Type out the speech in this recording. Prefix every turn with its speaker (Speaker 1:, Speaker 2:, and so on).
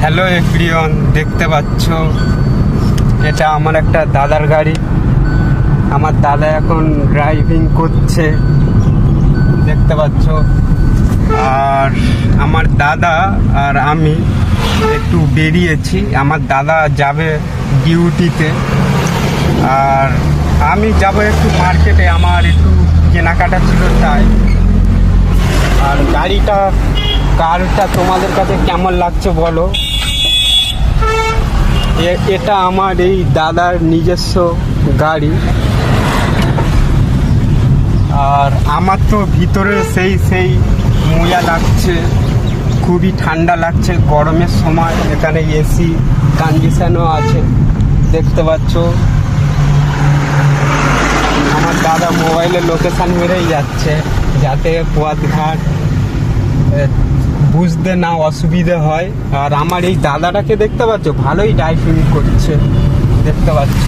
Speaker 1: Hello everyone, দেখতে পাচ্ছ এটা আমার একটা দাদার গাড়ি। আমার দাদা এখন ড্রাইভিং করছে, দেখতে পাচ্ছ। আর আমার দাদা আর আমি একটু বেরিয়েছি। আমার দাদা যাবে ডিউটিতে আর আমি যাব একটু মার্কেটে, আমার একটু কেনাকাটা ছিল তাই। আর কারটা তোমাদের কাছে কেমন লাগছে বলো। এটা আমার এই দাদার নিজস্ব গাড়ি। আর আমার তো ভিতরে সেই মজা লাগছে, খুবই ঠান্ডা লাগছে গরমের সময়। এখানে এসি কন্ডিশনও আছে, দেখতে পাচ্ছ। আমার দাদা মোবাইলে লোকেশান মেরেই যাচ্ছে যাতে পথঘাট বুঝতে না অসুবিধে হয়। আর আমার এই দাদাটাকে দেখতে পাচ্ছ, ভালোই ড্রাইভিং করছে, দেখতে পাচ্ছ।